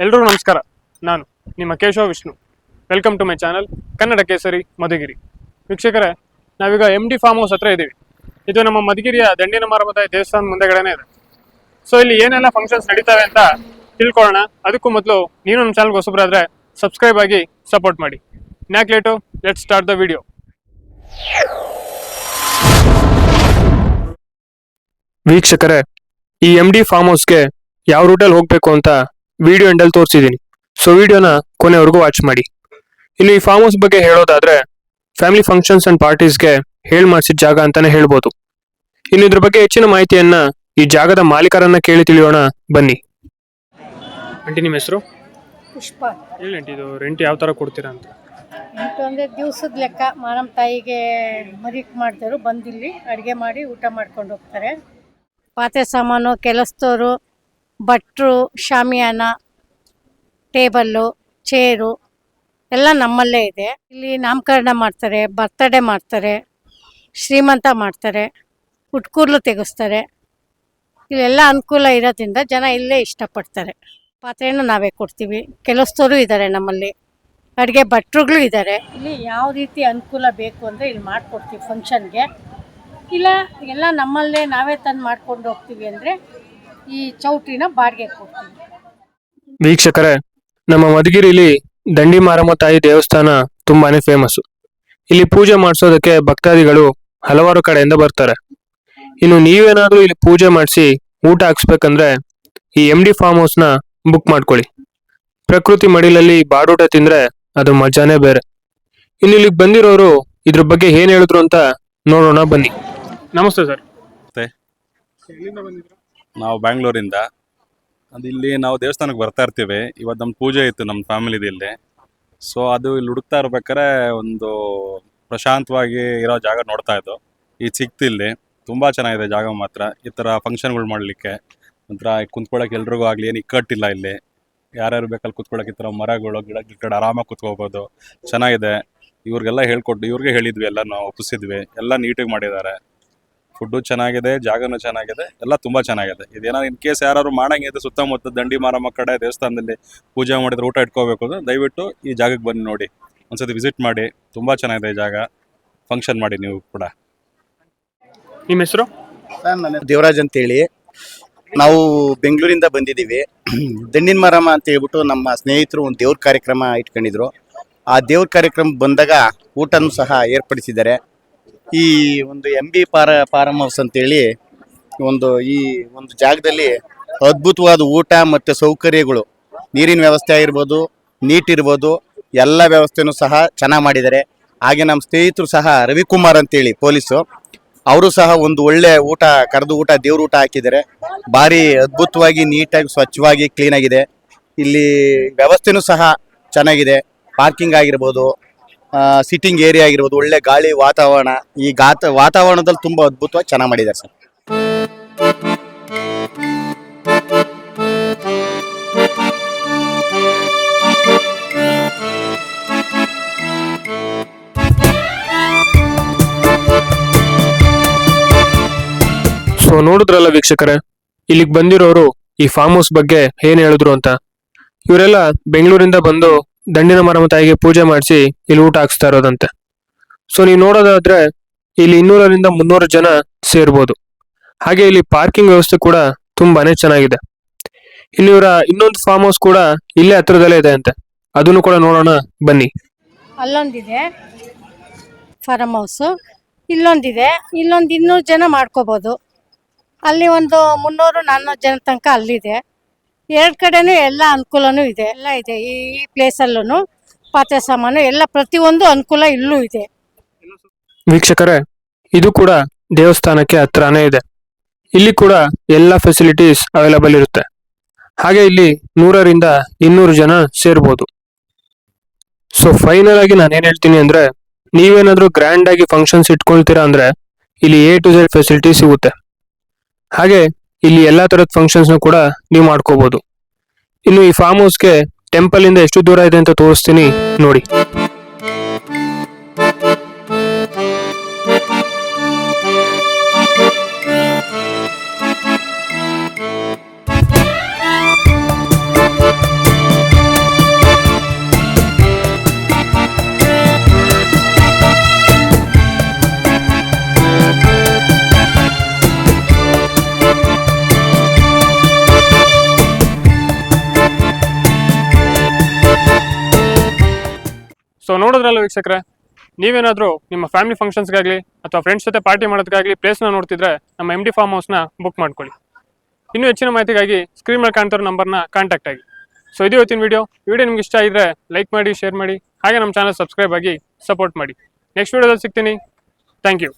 ಎಲ್ರಿಗೂ ನಮಸ್ಕಾರ. ನಾನು ನಿಮ್ಮ Keshava Vishnu. Welcome to my channel Kannada Kesari Madhugiri. ವೀಕ್ಷಕರೇ, ನಾವೀಗ MD ಫಾರ್ಮ್ ಹೌಸ್ ಹತ್ರ ಇದ್ದೀವಿ. ಇದು ನಮ್ಮ ಮಧುಗಿರಿಯ ದಂಡಿನ ಮಾರಮ್ಮ ದೇವಸ್ಥಾನ ಮುಂದೆಗಡೆನೇ ಇದೆ. ಸೊ ಇಲ್ಲಿ ಏನೆಲ್ಲ ಫಂಕ್ಷನ್ಸ್ ನಡೀತವೆ ಅಂತ ತಿಳ್ಕೊಳ್ಳೋಣ. ಅದಕ್ಕೂ ಮೊದಲು ನೀನು ನಮ್ಮ ಚಾನಲ್ಗೆ ಹೊಸಬ್ರಾದ್ರೆ ಸಬ್ಸ್ಕ್ರೈಬ್ ಆಗಿ ಸಪೋರ್ಟ್ ಮಾಡಿ. ನ್ಯಾಕ್ ಲೇಟು, ಲೆಟ್ಸ್ ಸ್ಟಾರ್ಟ್ ದ ವಿಡಿಯೋ. ವೀಕ್ಷಕರೇ, ಈ MD ಫಾರ್ಮ್ ಹೌಸ್ಗೆ ಯಾವ ರೂಟಲ್ಲಿ ಹೋಗಬೇಕು ಅಂತ ವಿಡಿಯೋ ಎಂಡಲ್ಲಿ ತೋರಿಸಿದ್ದೀನಿ. ಸೊ ವಿಡಿಯೋನ ಕೊನೆವರೆಗೂ ವಾಚ್ ಮಾಡಿ. ಇನ್ನು ಈ ಫಾರ್ಮ್ ಹೌಸ್ ಬಗ್ಗೆ ಹೇಳೋದಾದ್ರೆ ಫ್ಯಾಮಿಲಿ ಫಂಕ್ಷನ್ಸ್ ಅಂಡ್ ಪಾರ್ಟೀಸ್ಗೆ ಹೇಳಿ ಮಾಡಿಸಿದ ಜಾಗ ಅಂತಾನೆ ಹೇಳ್ಬೋದು. ಇನ್ನು ಇದ್ರ ಬಗ್ಗೆ ಹೆಚ್ಚಿನ ಮಾಹಿತಿಯನ್ನ ಈ ಜಾಗದ ಮಾಲೀಕರನ್ನ ಕೇಳಿ ತಿಳಿಯೋಣ ಬನ್ನಿ. ಆಂಟಿ, ನಿಮ್ಮ ಹೆಸರು? ಪುಷ್ಪ. ಹೇಳಿ ಆಂಟಿ, ಇದು ರೆಂಟ್ ಯಾವ ಥರ ಕೊಡ್ತೀರಾ ಅಂತ? ಎಂಟು ಅಂದರೆ ದಿವಸದ ಲೆಕ್ಕ. ಮಾರಮ್ಮ ತಾಯಿಗೆ ಮರಿಕ್ ಮಾಡಿದವರು ಬಂದಿಲ್ಲಿ ಅಡುಗೆ ಮಾಡಿ ಊಟ ಮಾಡ್ಕೊಂಡು ಹೋಗ್ತಾರೆ. ಪಾತ್ರೆ ಸಾಮಾನು, ಕೆಲಸದವರು, ಭಟ್ರು, ಶಾಮಿಯಾನ, ಟೇಬಲ್ಲು, ಚೇರು ಎಲ್ಲ ನಮ್ಮಲ್ಲೇ ಇದೆ. ಇಲ್ಲಿ ನಾಮಕರಣ ಮಾಡ್ತಾರೆ, ಬರ್ತಡೇ ಮಾಡ್ತಾರೆ, ಶ್ರೀಮಂತ ಮಾಡ್ತಾರೆ, ಹುಟ್ಕೂರ್ಲು ತೆಗೆಸ್ತಾರೆ. ಇಲ್ಲೆಲ್ಲ ಅನುಕೂಲ ಇರೋದ್ರಿಂದ ಜನ ಇಲ್ಲೇ ಇಷ್ಟಪಡ್ತಾರೆ. ಪಾತ್ರೆನೂ ನಾವೇ ಕೊಡ್ತೀವಿ. ಕೆಲಸದವರು ಇದ್ದಾರೆ ನಮ್ಮಲ್ಲಿ, ಅಡುಗೆ ಭಟ್ರುಗಳು ಇದ್ದಾರೆ. ಇಲ್ಲಿ ಯಾವ ರೀತಿ ಅನುಕೂಲ ಬೇಕು ಅಂದರೆ ಇಲ್ಲಿ ಮಾಡಿಕೊಡ್ತೀವಿ ಫಂಕ್ಷನ್ಗೆ. ಇಲ್ಲ ಎಲ್ಲ ನಮ್ಮಲ್ಲೇ ನಾವೇ ತಂದು ಮಾಡ್ಕೊಂಡು ಹೋಗ್ತೀವಿ ಅಂದರೆ ಈ ಚೌಟ್ರಿನ ಬಾಡಿಗೆ ಕೊಡ್ತೀವಿ. ವೀಕ್ಷಕರೇ, ನಮ್ಮ ಮಧುಗಿರಿಲಿ ದಂಡಿ ಮಾರಮ್ಮ ತಾಯಿ ದೇವಸ್ಥಾನ ತುಂಬಾನೇ ಫೇಮಸ್. ಇಲ್ಲಿ ಪೂಜೆ ಮಾಡಿಸೋದಕ್ಕೆ ಭಕ್ತಾದಿಗಳು ಹಲವಾರು ಕಡೆಯಿಂದ ಬರ್ತಾರೆ. ಇನ್ನು ನೀವೇನಾದ್ರೂ ಇಲ್ಲಿ ಪೂಜೆ ಮಾಡಿಸಿ ಊಟ ಹಾಕ್ಸ್ಬೇಕಂದ್ರೆ ಈ MD ಫಾರ್ಮ್ ಹೌಸ್ನ ಬುಕ್ ಮಾಡ್ಕೊಳ್ಳಿ. ಪ್ರಕೃತಿ ಮಡಿಲಲ್ಲಿ ಬಾಡೂಟ ತಿಂದ್ರೆ ಅದು ಮಜಾನೇ ಬೇರೆ. ಇನ್ನು ಇಲ್ಲಿಗೆ ಬಂದಿರೋರು ಇದ್ರ ಬಗ್ಗೆ ಏನ್ ಹೇಳಿದ್ರು ಅಂತ ನೋಡೋಣ ಬನ್ನಿ. ನಮಸ್ತೆ ಸರ್. ನಾವು ಬ್ಯಾಂಗ್ಳೂರಿಂದ. ಇಲ್ಲಿ ನಾವು ದೇವಸ್ಥಾನಕ್ಕೆ ಬರ್ತಾ ಇರ್ತೀವಿ. ಇವತ್ತು ನಮ್ಮ ಪೂಜೆ ಇತ್ತು ನಮ್ಮ ಫ್ಯಾಮಿಲಿದು ಇಲ್ಲಿ. ಸೊ ಅದು ಇಲ್ಲಿ ಹುಡುಕ್ತಾ ಇರ್ಬೇಕಾದ್ರೆ ಒಂದು ಪ್ರಶಾಂತವಾಗಿ ಇರೋ ಜಾಗ ನೋಡ್ತಾ ಇದ್ದು ಇದು ಸಿಕ್ತು. ಇಲ್ಲಿ ತುಂಬ ಚೆನ್ನಾಗಿದೆ ಜಾಗ ಮಾತ್ರ. ಈ ಥರ ಫಂಕ್ಷನ್ಗಳು ಮಾಡಲಿಕ್ಕೆ ಒಂಥರ ಕುಂತ್ಕೊಳ್ಳೋಕೆ ಎಲ್ರಿಗೂ ಆಗಲಿ, ಏನು ಇಕ್ಕಟ್ಟಿಲ್ಲ. ಇಲ್ಲಿ ಯಾರ್ಯಾರು ಬೇಕಲ್ಲಿ ಕುತ್ಕೊಳ್ಳೋಕೆ ಈ ಥರ ಮರಗಳು, ಗಿಡ ಕಡೆ ಆರಾಮಾಗಿ ಕುತ್ಕೋಬೋದು. ಚೆನ್ನಾಗಿದೆ. ಇವ್ರಿಗೆಲ್ಲ ಹೇಳ್ಕೊಟ್ಟು ಇವ್ರಿಗೆ ಹೇಳಿದ್ವಿ, ಎಲ್ಲ ನಾವು ಒಪ್ಪಿಸಿದ್ವಿ. ಎಲ್ಲ ನೀಟಾಗಿ ಮಾಡಿದ್ದಾರೆ. ಫುಡ್ಡು ಚೆನ್ನಾಗಿದೆ, ಜಾಗನೂ ಚೆನ್ನಾಗಿದೆ, ಎಲ್ಲ ತುಂಬ ಚೆನ್ನಾಗಿದೆ. ಇದೇನೋ ಇನ್ ಕೇಸ್ ಯಾರು ಮಾಡಂಗಿದೆ ಸುತ್ತಮುತ್ತ ದಂಡಿ ಮಾರಮ್ಮ ಕಡೆ ದೇವಸ್ಥಾನದಲ್ಲಿ ಪೂಜೆ ಮಾಡಿದ್ರೆ ಊಟ ಇಟ್ಕೋಬೇಕು ಅಂದ್ರೆ ದಯವಿಟ್ಟು ಈ ಜಾಗಕ್ಕೆ ಬನ್ನಿ, ನೋಡಿ, ಒಂದ್ಸತಿ ವಿಸಿಟ್ ಮಾಡಿ. ತುಂಬ ಚೆನ್ನಾಗಿದೆ ಈ ಜಾಗ. ಫಂಕ್ಷನ್ ಮಾಡಿ ನೀವು ಕೂಡ. ನಿಮ್ಮ ಹೆಸರು? ಸರ್, ನನ್ನ ದೇವರಾಜ್ ಅಂತೇಳಿ. ನಾವು ಬೆಂಗಳೂರಿಂದ ಬಂದಿದ್ದೀವಿ. ದಂಡಿನ ಮಾರಮ್ಮ ಅಂತ ಹೇಳ್ಬಿಟ್ಟು ನಮ್ಮ ಸ್ನೇಹಿತರು ಒಂದು ದೇವ್ರ ಕಾರ್ಯಕ್ರಮ ಇಟ್ಕೊಂಡಿದ್ರು. ಆ ದೇವ್ರ ಕಾರ್ಯಕ್ರಮ ಬಂದಾಗ ಊಟನೂ ಸಹ ಏರ್ಪಡಿಸಿದ್ದಾರೆ. ಈ ಒಂದು MD ಫಾರ್ಮ್ ಹೌಸ್ ಅಂತೇಳಿ ಈ ಒಂದು ಜಾಗದಲ್ಲಿ ಅದ್ಭುತವಾದ ಊಟ ಮತ್ತು ಸೌಕರ್ಯಗಳು, ನೀರಿನ ವ್ಯವಸ್ಥೆ ಆಗಿರ್ಬೋದು, ನೀಟ್ ಇರ್ಬೋದು, ಎಲ್ಲ ವ್ಯವಸ್ಥೆನೂ ಸಹ ಚೆನ್ನಾಗಿ ಮಾಡಿದ್ದಾರೆ. ಹಾಗೆ ನಮ್ಮ ಸ್ನೇಹಿತರು ಸಹ ರವಿಕುಮಾರ್ ಅಂತೇಳಿ ಪೊಲೀಸು, ಅವರು ಸಹ ಒಂದು ಒಳ್ಳೆ ಊಟ ಕರೆದು ದೇವ್ರ ಊಟ ಹಾಕಿದ್ದಾರೆ. ಭಾರಿ ಅದ್ಭುತವಾಗಿ, ನೀಟಾಗಿ, ಸ್ವಚ್ಛವಾಗಿ, ಕ್ಲೀನಾಗಿದೆ. ಇಲ್ಲಿ ವ್ಯವಸ್ಥೆನೂ ಸಹ ಚೆನ್ನಾಗಿದೆ. ಪಾರ್ಕಿಂಗ್ ಆಗಿರ್ಬೋದು, ಸಿಟ್ಟಿಂಗ್ ಏರಿಯಾ ಆಗಿರ್ಬೋದು, ಒಳ್ಳೆ ಗಾಳಿ ವಾತಾವರಣ. ಈ ವಾತಾವರಣದಲ್ಲಿ ತುಂಬ ಅದ್ಭುತವಾಗಿ ಚೆನ್ನಾಗಿ ಮಾಡಿದ್ದಾರೆ ಸರ್. ಸೊ ನೋಡಿದ್ರಲ್ಲ ವೀಕ್ಷಕರೇ, ಇಲ್ಲಿಗೆ ಬಂದಿರೋರು ಈ ಫಾರ್ಮ್ ಹೌಸ್ ಬಗ್ಗೆ ಏನ್ ಹೇಳಿದ್ರು ಅಂತ. ಇವರೆಲ್ಲ ಬೆಂಗಳೂರಿಂದ ಬಂದು ದಂಡಿನ ಮಾರಮ್ಮ ತಾಯಿಗೆ ಪೂಜೆ ಮಾಡಿಸಿ ಇಲ್ಲಿ ಊಟ ಹಾಕ್ಸ್ತಾ ಇರೋದಂತೆ. ಸೊ ನೀವು ನೋಡೋದಾದ್ರೆ ಇಲ್ಲಿ 200ರಿಂದ 300 ಜನ ಸೇರ್ಬೋದು. ಹಾಗೆ ಇಲ್ಲಿ ಪಾರ್ಕಿಂಗ್ ವ್ಯವಸ್ಥೆ ಕೂಡ ತುಂಬಾನೇ ಚೆನ್ನಾಗಿದೆ. ಇಲ್ಲಿ ಇವರ ಇನ್ನೊಂದು ಫಾರ್ಮ್ ಹೌಸ್ ಕೂಡ ಇಲ್ಲೇ ಹತ್ರದಲ್ಲೇ ಇದೆ ಅಂತೆ. ಅದನ್ನು ಕೂಡ ನೋಡೋಣ ಬನ್ನಿ. ಅಲ್ಲೊಂದಿದೆ ಫಾರಮ್ ಹೌಸು, ಇಲ್ಲೊಂದಿದೆ. ಇಲ್ಲೊಂದು 200 ಜನ ಮಾಡ್ಕೋಬೋದು. ಅಲ್ಲಿ ಒಂದು 300-400 ಜನ ತನಕ ಅಲ್ಲಿದೆ. ಎರಡು ಕಡೆನೂ ಎಲ್ಲ ಅನುಕೂಲನೂ ಇದೆ, ಎಲ್ಲ ಇದೆ. ಈ ಪ್ಲೇಸಲ್ಲೂ ಪಾತ್ರೆ ಸಾಮಾನು ಎಲ್ಲ ಪ್ರತಿಯೊಂದು ಅನುಕೂಲ ಇಲ್ಲೂ ಇದೆ. ವೀಕ್ಷಕರೇ, ಇದು ಕೂಡ ದೇವಸ್ಥಾನಕ್ಕೆ ಹತ್ರನೇ ಇದೆ. ಇಲ್ಲಿ ಕೂಡ ಎಲ್ಲ ಫೆಸಿಲಿಟೀಸ್ ಅವೈಲಬಲ್ ಇರುತ್ತೆ. ಹಾಗೆ ಇಲ್ಲಿ 100ರಿಂದ 200 ಜನ ಸೇರ್ಬೋದು. ಸೊ ಫೈನಲ್ ಆಗಿ ನಾನು ಏನ್ ಹೇಳ್ತೀನಿ ಅಂದ್ರೆ, ನೀವೇನಾದ್ರೂ ಗ್ರ್ಯಾಂಡ್ ಆಗಿ ಫಂಕ್ಷನ್ಸ್ ಇಟ್ಕೊಳ್ತೀರಾ ಅಂದ್ರೆ ಇಲ್ಲಿ A to Z ಫೆಸಿಲಿಟಿ ಸಿಗುತ್ತೆ. ಹಾಗೆ ಇಲ್ಲಿ ಎಲ್ಲಾ ತರದ ಫಂಕ್ಷನ್ಸ್ ಕೂಡ ನೀವು ಮಾಡ್ಕೋಬಹುದು. ಇನ್ನು ಈ ಫಾರ್ಮ್ ಹೌಸ್ಗೆ ಟೆಂಪಲ್ ಇಂದ ಎಷ್ಟು ದೂರ ಇದೆ ಅಂತ ತೋರಿಸ್ತೀನಿ ನೋಡಿ. ನೋಡೋದ್ರಲ್ಲ ವೀಕ್ಷಕರೇ, ನೀವೇನಾದರೂ ನಿಮ್ಮ ಫ್ಯಾಮಿಲಿ ಫಂಕ್ಷನ್ಸ್ಗಾಗಲಿ ಅಥವಾ ಫ್ರೆಂಡ್ಸ್ ಜೊತೆ ಪಾರ್ಟಿ ಮಾಡೋದಕ್ಕಾಗಲಿ ಪ್ಲೇಸ್ನ ನೋಡ್ತಿದ್ರೆ ನಮ್ಮ MD ಫಾರ್ಮ್ ಹೌಸ್ನ ಬುಕ್ ಮಾಡ್ಕೊಳ್ಳಿ. ಇನ್ನೂ ಹೆಚ್ಚಿನ ಮಾಹಿತಿಗಾಗಿ ಸ್ಕ್ರೀನ್ ಮೇಲೆ ಕಾಣ್ತಿರೋ ನಂಬರ್ನ ಕಾಂಟ್ಯಾಕ್ಟ್ ಆಗಿ. ಸೊ ಇದು ಇವತ್ತಿನ ವಿಡಿಯೋ ನಿಮ್ಗೆ ಇಷ್ಟ ಆಗಿದ್ರೆ ಲೈಕ್ ಮಾಡಿ, ಶೇರ್ ಮಾಡಿ, ಹಾಗೆ ನಮ್ಮ ಚಾನಲ್ ಸಬ್ಸ್ಕ್ರೈಬ್ ಆಗಿ ಸಪೋರ್ಟ್ ಮಾಡಿ. ನೆಕ್ಸ್ಟ್ ವಿಡಿಯೋದಲ್ಲಿ ಸಿಗ್ತೀನಿ. Thank you.